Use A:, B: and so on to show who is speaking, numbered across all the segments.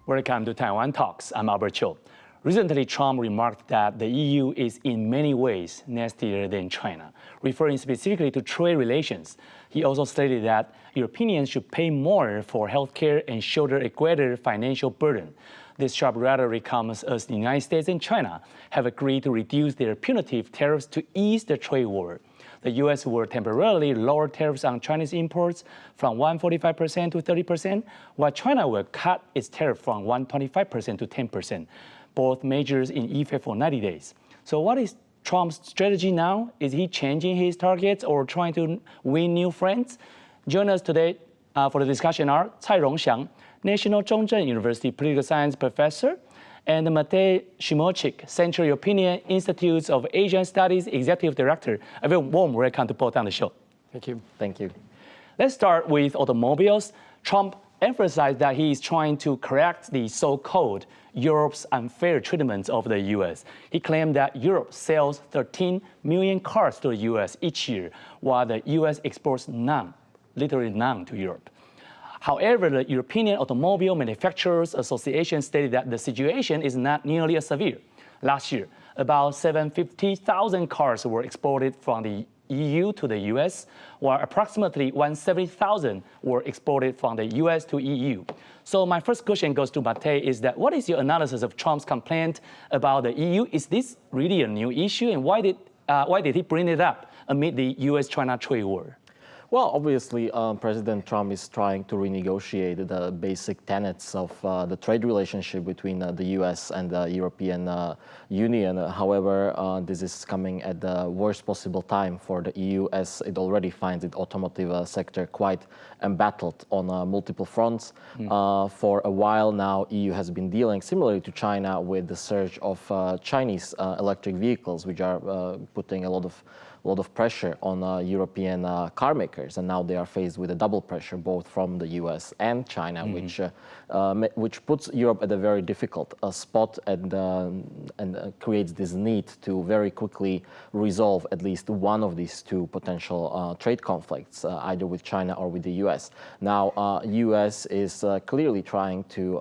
A: Welcome to Taiwan Talks. I'm Albert Chiu. Recently, Trump remarked that the EU is in many ways nastier than China, referring specifically to trade relations. He also stated that Europeans should pay more for healthcare and shoulder a greater financial burden. This sharp rhetoric comes as the United States and China have agreed to reduce their punitive tariffs to ease the trade war. The U.S. will temporarily lower tariffs on Chinese imports from 145% to 30%, while China will cut its tariff from 125% to 10%, both measures in effect for 90 days. So what is Trump's strategy now? Is he changing his targets or trying to win new friends? Join us today for the discussion are Cai Rongxiang, National Zhongzheng University Political Science Professor, and Matej Šimoček, Central European Institute of Asian Studies Executive Director. A very warm welcome to both on the show.
B: Thank you.
C: Thank you.
A: Let's start with automobiles. Trump emphasized that he is trying to correct the so-called Europe's unfair treatment of the U.S. He claimed that Europe sells 13 million cars to the U.S. each year, while the U.S. exports none, literally none, to Europe. However, the European Automobile Manufacturers Association stated that the situation is not nearly as severe. Last year, about 750,000 cars were exported from the EU to the US, while approximately 170,000 were exported from the US to EU. So my first question goes to Matej, is that what is your analysis of Trump's complaint about the EU? Is this really a new issue, and why did he bring it up amid the US-China trade war?
C: Well, obviously, President Trump is trying to renegotiate the basic tenets of the trade relationship between the U.S. and the European Union. However, this is coming at the worst possible time for the EU, as it already finds its automotive sector quite embattled on multiple fronts. For a while now, EU has been dealing, similarly to China, with the surge of Chinese electric vehicles, which are putting a lot of pressure on European car makers, and now they are faced with a double pressure, both from the U.S. and China, which puts Europe at a very difficult spot and creates this need to very quickly resolve at least one of these two potential trade conflicts, either with China or with the U.S. Now, U.S. is clearly trying to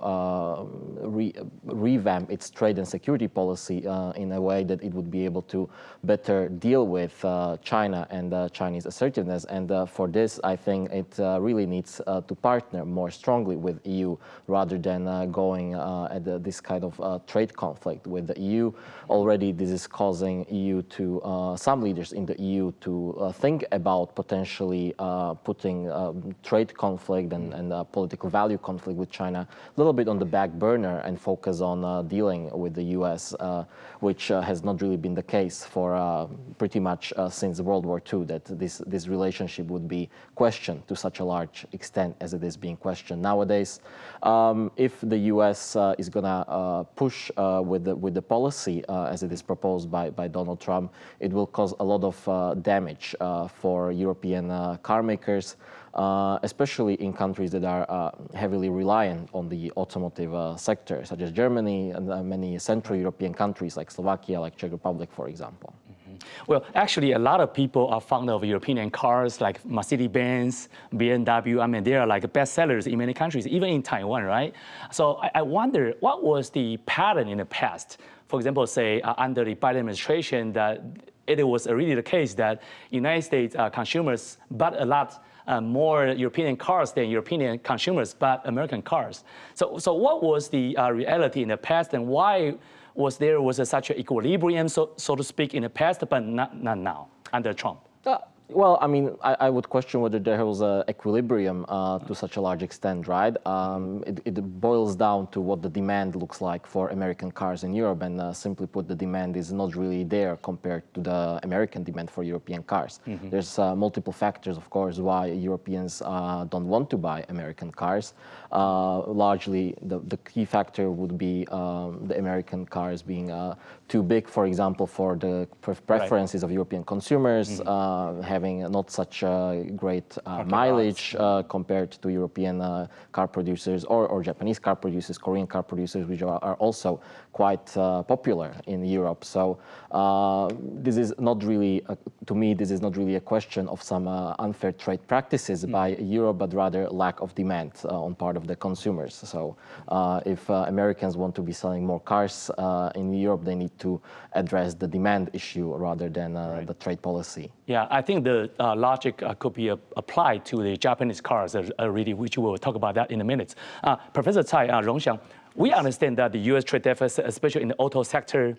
C: revamp its trade and security policy in a way that it would be able to better deal with China and Chinese assertiveness, and for this, I think it really needs to partner more strongly with EU rather than going at this kind of trade conflict with the EU. Already, this is causing EU to some leaders in the EU to think about potentially putting trade conflict and political value conflict with China a little bit on the back burner and focus on dealing with the US, which has not really been the case for pretty much since World War II, that this relationship would be questioned to such a large extent as it is being questioned nowadays. If the US is going to push with the policy as it is proposed by Donald Trump, it will cause a lot of damage for European car makers, especially in countries that are heavily reliant on the automotive sector, such as Germany and many Central European countries like Slovakia, like Czech Republic, for example.
A: Well, actually, a lot of people are fond of European cars like Mercedes-Benz, BMW. I mean, they are like bestsellers in many countries, even in Taiwan, right? So I wonder, what was the pattern in the past? For example, say under the Biden administration, that it was really the case that United States consumers bought a lot more European cars than European consumers bought American cars. So what was the reality in the past, and why was there such an equilibrium, so to speak, in the past, but not now under Trump?
C: Well, I mean, I would question whether there was an equilibrium to such a large extent, right? It boils down to what the demand looks like for American cars in Europe, and simply put, the demand is not really there compared to the American demand for European cars. There's multiple factors, of course, why Europeans don't want to buy American cars. Largely, the key factor would be the American cars being too big, for example, for the preferences of European consumers, having not such great mileage compared to European car producers or Japanese car producers, Korean car producers, which are also quite popular in Europe. So this is not really, to me, this is not really a question of some unfair trade practices by Europe, but rather lack of demand on part of the consumers. So if Americans want to be selling more cars in Europe, they need to address the demand issue rather than the trade policy.
A: Yeah, I think the logic could be applied to the Japanese cars, already, which we'll talk about that in a minute. Professor Tsai, Rongxiang, we understand that the U.S. trade deficit, especially in the auto sector,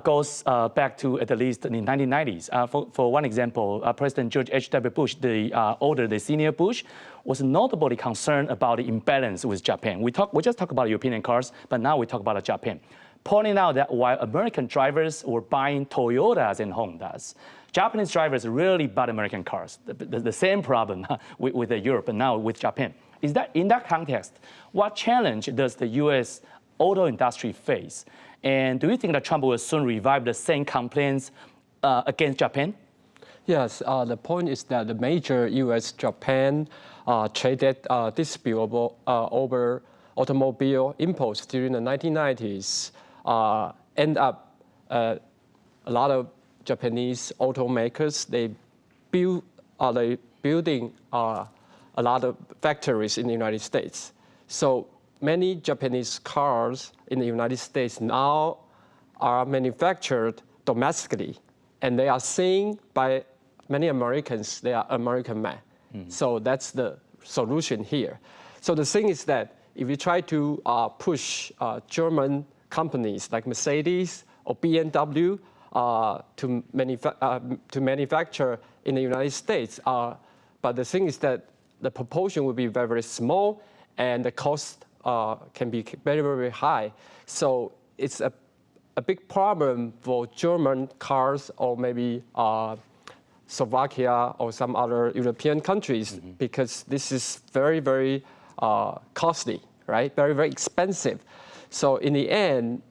A: goes back to at least the 1990s. For one example, President George H.W. Bush, the senior Bush, was notably concerned about the imbalance with Japan. We just talked about European cars, but now we talk about Japan, pointing out that while American drivers were buying Toyotas and Hondas, Japanese drivers rarely bought American cars. The same problem with Europe and now with Japan. Is that in that context, what challenge does the U.S. auto industry face? And do you think that Trump will soon revive the same complaints against Japan?
B: Yes, the point is that the major U.S.-Japan trade dispute over automobile imports during the 1990s end up a lot of Japanese automakers, they building a lot of factories in the United States. So many Japanese cars in the United States now are manufactured domestically, and they are seen by many Americans, they are American made. So that's the solution here. So the thing is that if you try to push German companies like Mercedes or BMW to manufacture in the United States, but the thing is that the proportion will be very, very small, and the cost can be very, very high. So it's a big problem for German cars or maybe Slovakia or some other European countries, because this is very, very costly, right? Very, very expensive. So in the end,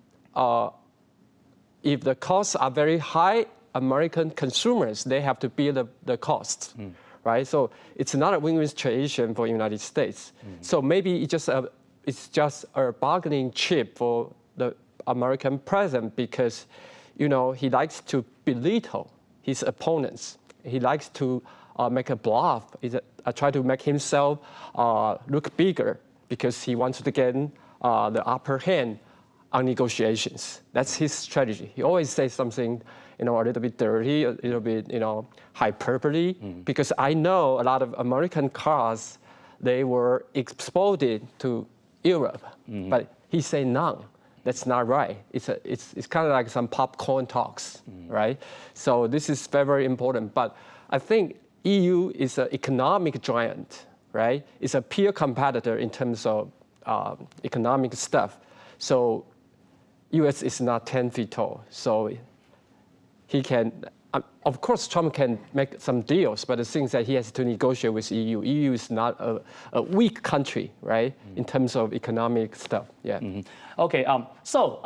B: if the costs are very high, American consumers, they have to bear the costs, right? So it's not a win-win situation for the United States. So maybe it's just a bargaining chip for the American president, because, you know, he likes to belittle his opponents. He likes to make a bluff, try to make himself look bigger, because he wants to get the upper hand on negotiations. That's his strategy. He always says something, you know, a little bit dirty, a little bit, you know, hyperbole, because I know a lot of American cars, they were exported to Europe, but he said no, that's not right. It's kind of like some popcorn talks, right? So this is very, very important. But I think EU is an economic giant, right? It's a peer competitor in terms of economic stuff. So US is not 10 feet tall, so he can, of course, Trump can make some deals, but the thing is that he has to negotiate with EU. EU is not a weak country, right, in terms of economic stuff. Yeah.
A: Okay, so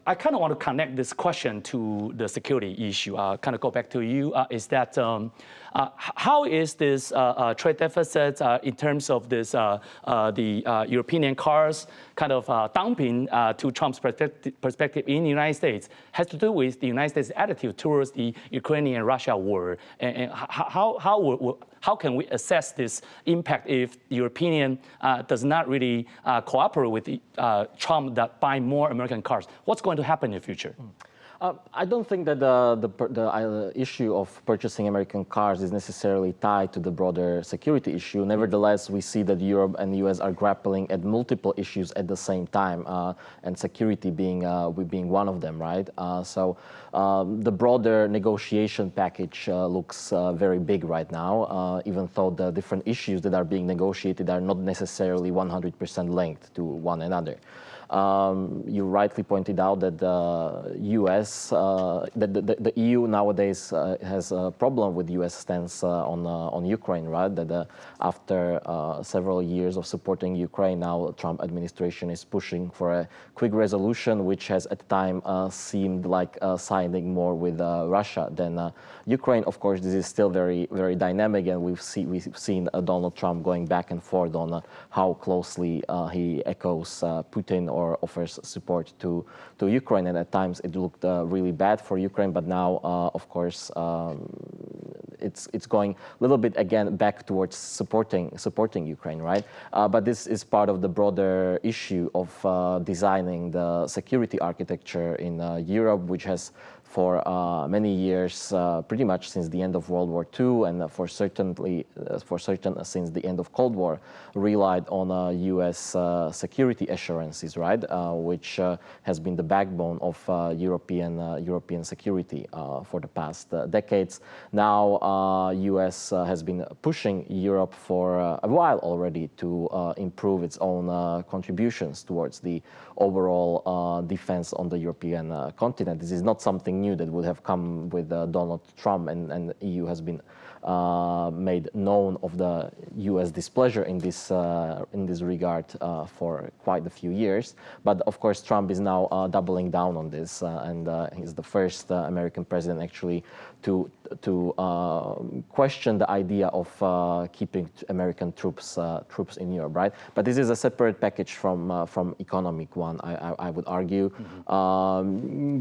A: I kind of want to connect this question to the security issue. Kind of go back to you. Is that how is this trade deficit in terms of this the European cars kind of dumping to Trump's perspective in the United States has to do with the United States' attitude towards the Ukrainian-Russia war, and how can we assess this impact if the European does not really cooperate with Trump that buy more American cars? What's going to happen in the future?
C: I don't think that the issue of purchasing American cars is necessarily tied to the broader security issue. Nevertheless, we see that Europe and the US are grappling at multiple issues at the same time, and security being one of them, right? So the broader negotiation package looks very big right now, even though the different issues that are being negotiated are not necessarily 100% linked to one another. You rightly pointed out that the U.S., the EU nowadays has a problem with U.S. stance on Ukraine, right? That after several years of supporting Ukraine, now Trump administration is pushing for a quick resolution, which has at the time seemed like siding more with Russia than Ukraine. Of course, this is still very, very dynamic, and we've seen Donald Trump going back and forth on how closely he echoes Putin or offers support to Ukraine. And at times it looked really bad for Ukraine, but now, of course, it's going a little bit again back towards supporting Ukraine, right? But this is part of the broader issue of designing the security architecture in Europe, which has for many years, pretty much since the end of World War II, and for certain since the end of Cold War, relied on U.S. security assurances, right, which has been the backbone of European security for the past decades. Now, U.S. has been pushing Europe for a while already to improve its own contributions towards the overall defense on the European continent. This is not something new that would have come with Donald Trump, and the EU has been made known of the U.S. displeasure in this regard for quite a few years. But of course, Trump is now doubling down on this, and he's the first American president actually to question the idea of keeping American troops in Europe, right? But this is a separate package from economic one, I would argue,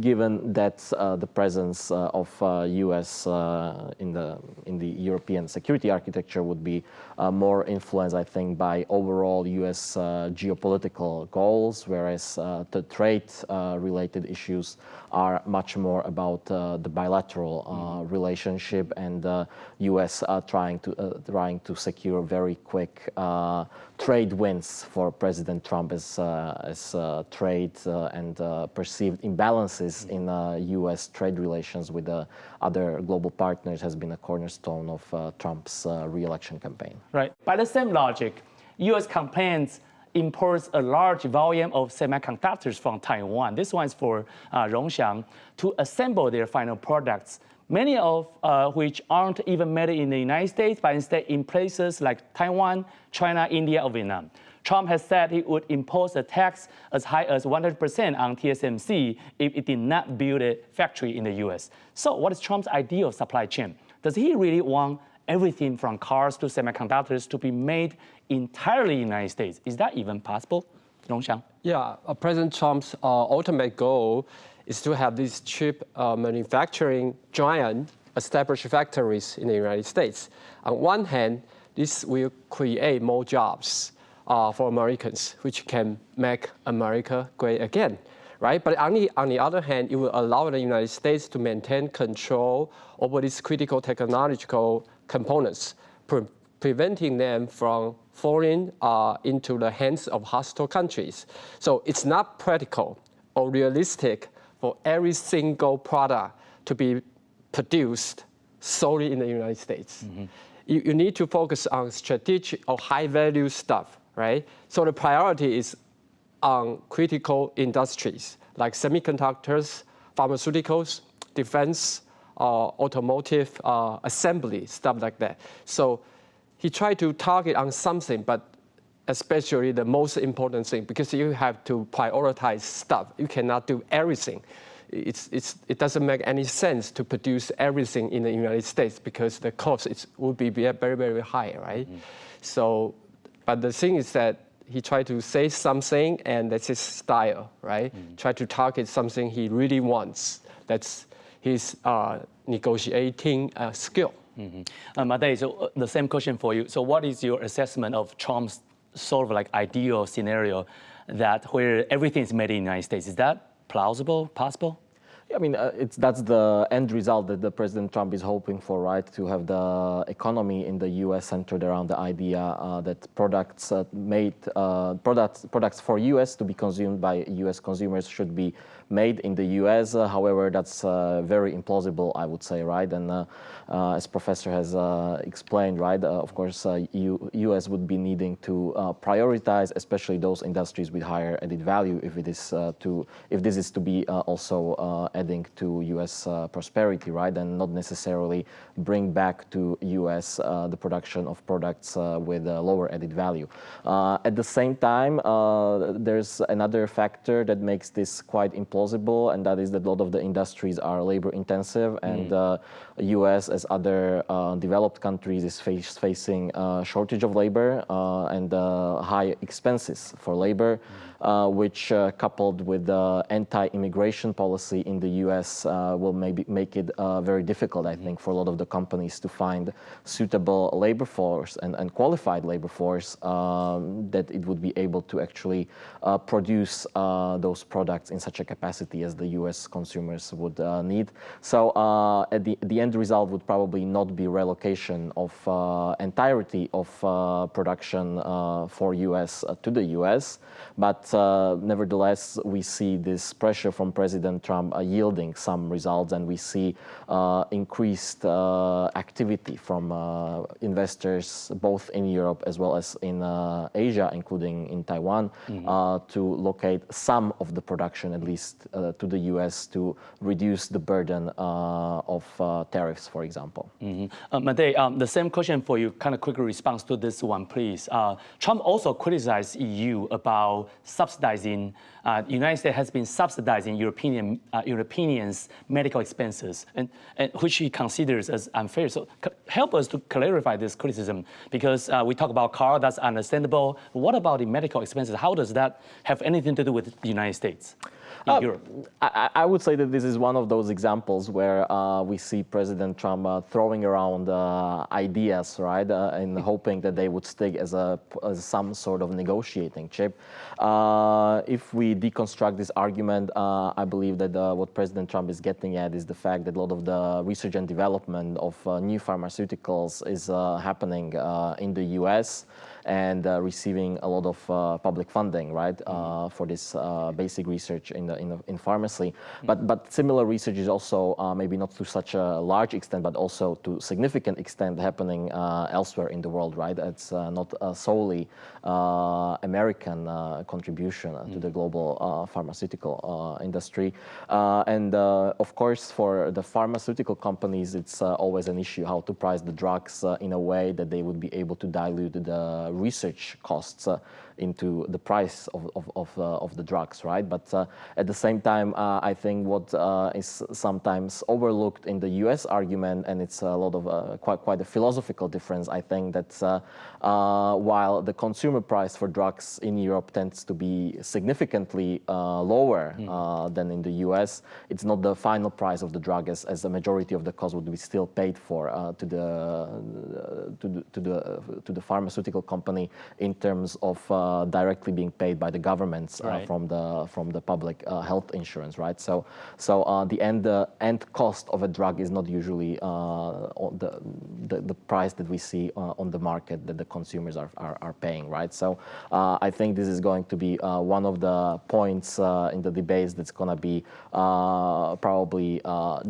C: given that the presence of U.S. in the European security architecture would be more influenced, I think, by overall U.S. geopolitical goals, whereas the trade-related issues are much more about the bilateral relationship, and U.S. trying to secure very quick trade wins for President Trump as trade and perceived imbalances in U.S. trade relations with other global partners has been a cornerstone of Trump's re-election campaign.
A: Right. By the same logic, U.S. complains imports a large volume of semiconductors from Taiwan. This one is for Rongxiang to assemble their final products, many of which aren't even made in the United States, but instead in places like Taiwan, China, India, or Vietnam. Trump has said he would impose a tax as high as 100% on TSMC if it did not build a factory in the U.S. So what is Trump's ideal supply chain? Does he really want everything from cars to semiconductors to be made entirely in the United States? Is that even possible? Rongxiang?
B: Yeah, President Trump's ultimate goal is to have these chip manufacturing giant establish factories in the United States. On one hand, this will create more jobs for Americans, which can make America great again, right? But on the other hand, it will allow the United States to maintain control over these critical technological components, preventing them from falling into the hands of hostile countries. So it's not practical or realistic for every single product to be produced solely in the United States. Mm-hmm. You need to focus on strategic or high-value stuff, right? So the priority is on critical industries like semiconductors, pharmaceuticals, defense, automotive assembly, stuff like that. So he tried to target on something, but especially the most important thing, because you have to prioritize stuff. You cannot do everything. It doesn't make any sense to produce everything in the United States because the cost would be very, very high, right? Mm-hmm. So, but the thing is that he tried to say something, and that's his style, right? Mm-hmm. Try to target something he really wants. That's his negotiating skill.
A: Mm-hmm. Madej, so the same question for you. So what is your assessment of Trump's sort of like ideal scenario that where everything is made in the United States? Is that plausible, possible?
C: I mean, that's the end result that the President Trump is hoping for, right? To have the economy in the U.S. centered around the idea that products for U.S. to be consumed by U.S. consumers should be made in the U.S. However, that's very implausible, I would say, right? And as Professor has explained, right, of course, U.S. would be needing to prioritize, especially those industries with higher added value, if this is to be also adding to U.S. prosperity, right, and not necessarily bring back to U.S. The production of products with lower added value. At the same time, there's another factor that makes this quite implausible, and that is that a lot of the industries are labor intensive, and U.S. as other developed countries is facing shortage of labor and high expenses for labor, which coupled with the anti-immigration policy in the U.S. will maybe make it very difficult, I think, for a lot of the companies to find suitable labor force and qualified labor force that it would be able to actually produce those products in such a capacity as the U.S. consumers would need. So at the end result would probably not be relocation of entirety of production for U.S. To the U.S., but nevertheless, we see this pressure from President Trump yielding some results, and we see increased activity from investors both in Europe as well as in Asia, including in Taiwan, to locate some of the production, at least to the U.S., to reduce the burden of tariffs, for example.
A: Matej, the same question for you, kind of quick response to this one, please. Trump also criticized EU about subsidizing. The United States has been subsidizing Europeans' medical expenses, and which he considers as unfair. So help us to clarify this criticism, because we talk about car, that's understandable. What about the medical expenses? How does that have anything to do with the United States? Europe?
C: I would say that this is one of those examples where we see President Trump throwing around ideas, right, and hoping that they would stick as some sort of negotiating chip. If we deconstruct this argument, I believe that what President Trump is getting at is the fact that a lot of the research and development of new pharmaceuticals is happening in the U.S. and receiving a lot of public funding, right, for this basic research in pharmacy. But similar research is also maybe not to such a large extent, but also to significant extent happening elsewhere in the world, right? It's not solely American contribution to the global pharmaceutical industry. And of course, for the pharmaceutical companies, it's always an issue how to price the drugs in a way that they would be able to dilute the research costs into the price of the drugs, right? But at the same time, I think what is sometimes overlooked in the U.S. argument, and it's a lot of quite a philosophical difference, I think that while the consumer price for drugs in Europe tends to be significantly lower than in the U.S., it's not the final price of the drug, as the majority of the cost would be still paid for to the pharmaceutical company in terms of directly being paid by the governments from the public health insurance, right? So the end cost of a drug is not usually the price that we see on the market that the consumers are paying, right? So I think this is going to be one of the points in the debates that's going to be probably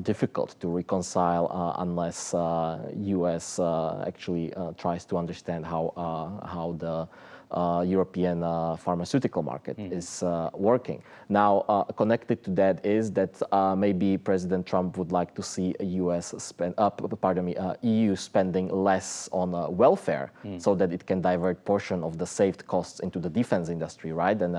C: difficult to reconcile unless U.S. actually tries to understand how the European pharmaceutical market is working. Now, connected to that is that maybe President Trump would like to see EU spending less on welfare, so that it can divert portion of the saved costs into the defense industry, right? And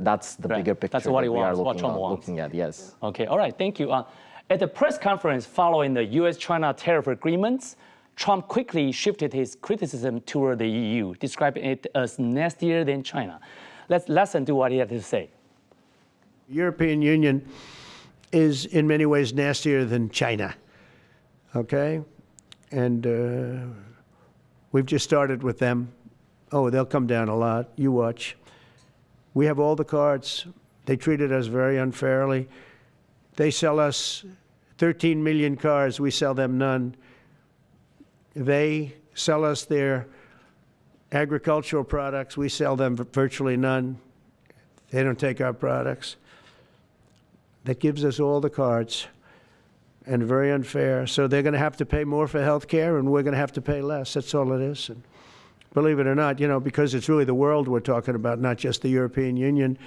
C: that's the bigger picture.
A: That's what he wants.
C: We are
A: what Trump wants.
C: looking at. Yes.
A: Okay. All right. Thank you. At the press conference following the U.S.-China tariff agreements, Trump quickly shifted his criticism toward the EU, describing it as nastier than China. Let's listen to what he had to say.
D: The European Union is in many ways nastier than China, okay? And we've just started with them. Oh, they'll come down a lot. You watch. We have all the cards. They treated us very unfairly. They sell us 13 million cars. We sell them none. They sell us their agricultural products. We sell them virtually none. They don't take our products. That gives us all the cards, and very unfair. So they're going to have to pay more for health care, and we're going to have to pay less. That's all it is. And believe it or not, because it's really the world we're talking about, not just the European Union.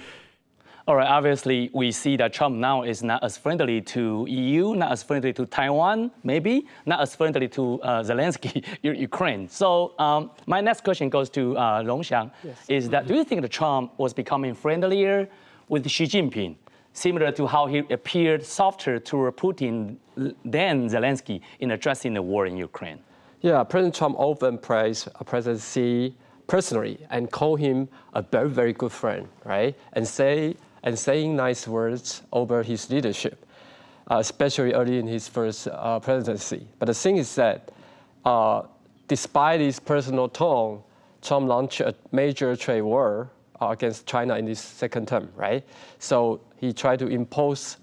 A: All right, obviously, we see that Trump now is not as friendly to EU, not as friendly to Taiwan, maybe, not as friendly to Zelensky, Ukraine. So my next question goes to Longxiang, is that do you think that Trump was becoming friendlier with Xi Jinping, similar to how he appeared softer to Putin than Zelensky in addressing the war in Ukraine?
B: Yeah, President Trump often praised President Xi personally and call him a very, very good friend, right? And saying nice words over his leadership, especially early in his first presidency. But the thing is that despite his personal tone, Trump launched a major trade war against China in his second term, right? So he tried to impose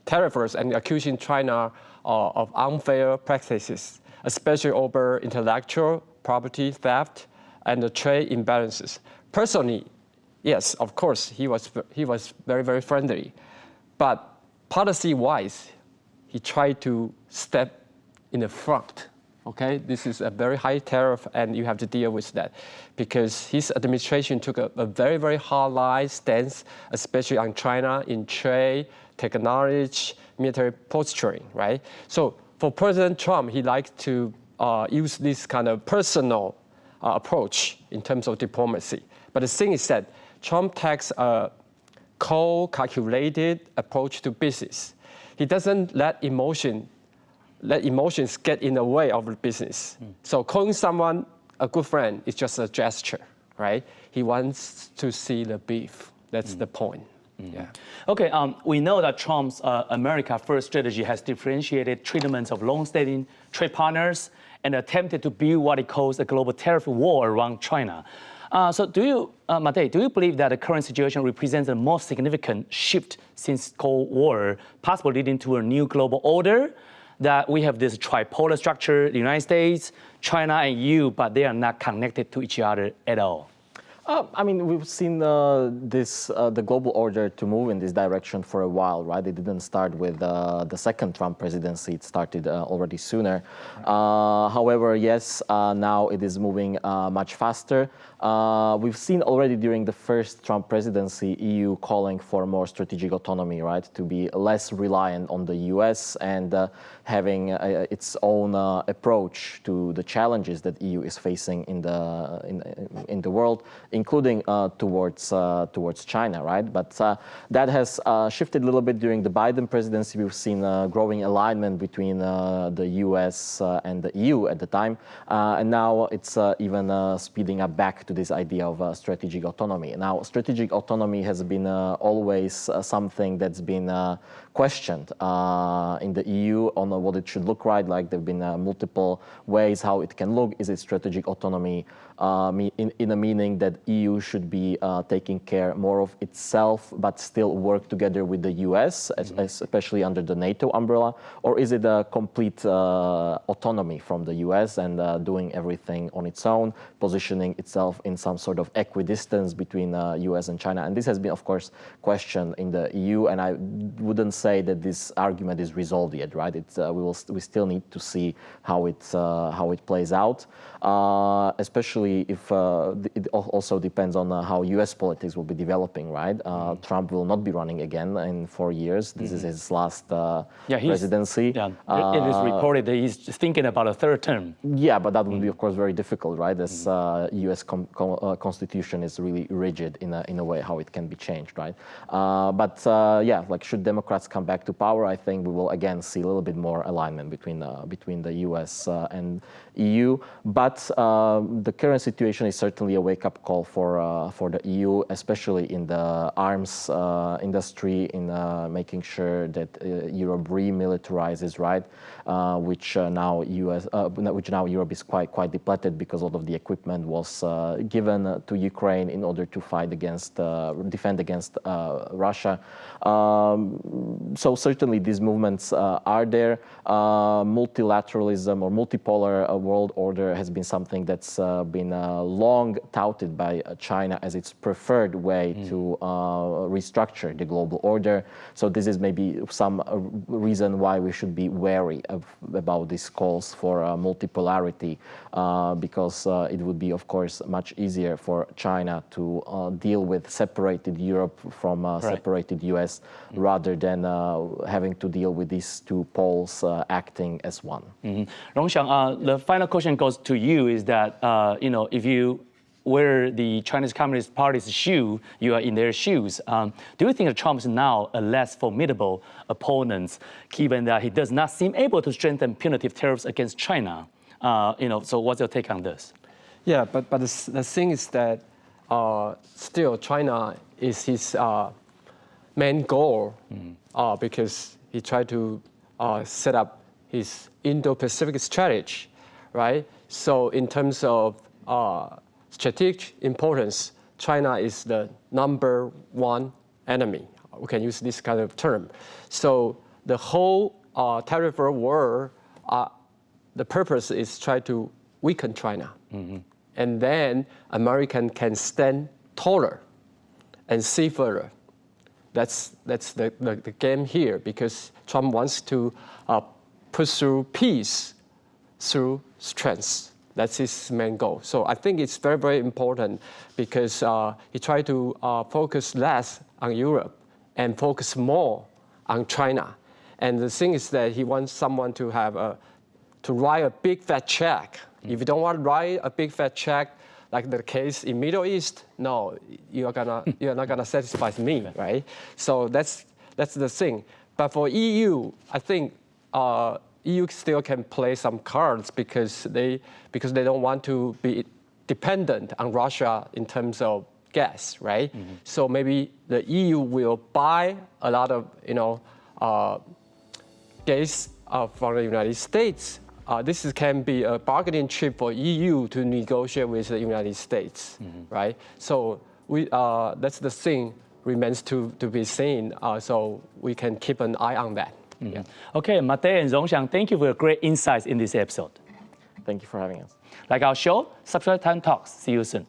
B: tariffs and accusing China of unfair practices, especially over intellectual property theft and the trade imbalances. Personally, yes, of course, he was very, very friendly. But policy-wise, he tried to step in the front. Okay, this is a very high tariff, and you have to deal with that, because his administration took a very, very hard-line stance, especially on China in trade, technology, military posturing, right? So for President Trump, he liked to use this kind of personal approach in terms of diplomacy. But the thing is that Trump takes a cold, calculated approach to business. He doesn't let emotions get in the way of the business. So calling someone a good friend is just a gesture, right? He wants to see the beef. That's the point. Yeah.
A: Okay, we know that Trump's America First strategy has differentiated treatments of long-standing trade partners and attempted to build what he calls a global tariff war around China. So do you, Matej, do you believe that the current situation represents the most significant shift since Cold War, possibly leading to a new global order? That we have this tripolar structure, the United States, China, and EU, but they are not connected to each other at all?
C: I mean, we've seen the global order to move in this direction for a while, right? It didn't start with the second Trump presidency. It started already sooner. However, yes, now it is moving much faster. We've seen already during the first Trump presidency, EU calling for more strategic autonomy, right? To be less reliant on the US and having its own approach to the challenges that EU is facing in the world, including towards China, right? But that has shifted a little bit during the Biden presidency. We've seen growing alignment between the US and the EU at the time, and now it's even speeding up back to this idea of strategic autonomy. Now, strategic autonomy has been always something that's been questioned in the EU on what it should look like. Like there have been multiple ways how it can look. Is it strategic autonomy in a meaning that EU should be taking care more of itself, but still work together with the US, especially under the NATO umbrella? Or is it a complete autonomy from the US and doing everything on its own, positioning itself in some sort of equidistance between US and China? And this has been, of course, questioned in the EU, and I wouldn't say that this argument is resolved yet, right? We still need to see how it plays out, especially if it also depends on how US politics will be developing, right? Trump will not be running again in 4 years. This is his last presidency.
A: Yeah, it is reported that he's thinking about a third term.
C: Yeah, but that would be, of course, very difficult, right? As US constitution is really rigid in a way how it can be changed, right? But yeah, like should Democrats come back to power, I think we will again see a little bit more alignment between the US and EU. But the current current situation is certainly a wake-up call for the EU, especially in the arms industry, in making sure that Europe remilitarizes, right? Which now Europe is quite depleted because all of the equipment was given to Ukraine in order to fight against, defend against Russia. So certainly these movements are there. Multilateralism or multipolar world order has been something that's been long touted by China as its preferred way to restructure the global order. So this is maybe some reason why we should be wary about these calls for multipolarity, because it would be, of course, much easier for China to deal with separated Europe from separated US rather than having to deal with these two poles acting as one.
A: Rongxiang, the final question goes to you is that, if you were the Chinese Communist Party's shoe, you are in their shoes. Do you think that Trump is now a less formidable opponent, given that he does not seem able to strengthen punitive tariffs against China? So what's your take on this?
B: Yeah, but the thing is that still China is his main goal because he tried to set up his Indo-Pacific strategy, right? So in terms of strategic importance, China is the #1 enemy. We can use this kind of term. So the whole tariff war, the purpose is try to weaken China. And then American can stand taller and see further. That's the game here, because Trump wants to pursue peace through strength. That's his main goal. So I think it's very, very important because he tried to focus less on Europe and focus more on China. And the thing is that he wants someone to have to write a big fat check. If you don't want to write a big fat check, like the case in Middle East, no, you're not gonna satisfy me, right? So that's the thing. But for EU, I think EU still can play some cards because they don't want to be dependent on Russia in terms of gas, right? So maybe the EU will buy a lot of gas from the United States. This can be a bargaining chip for EU to negotiate with the United States, right? So that's the thing remains to be seen. So we can keep an eye on that. Yeah.
A: Okay, Mate and Rongxiang, thank you for your great insights in this episode.
C: Thank you for having us.
A: Like our show, subscribe to Time Talks. See you soon.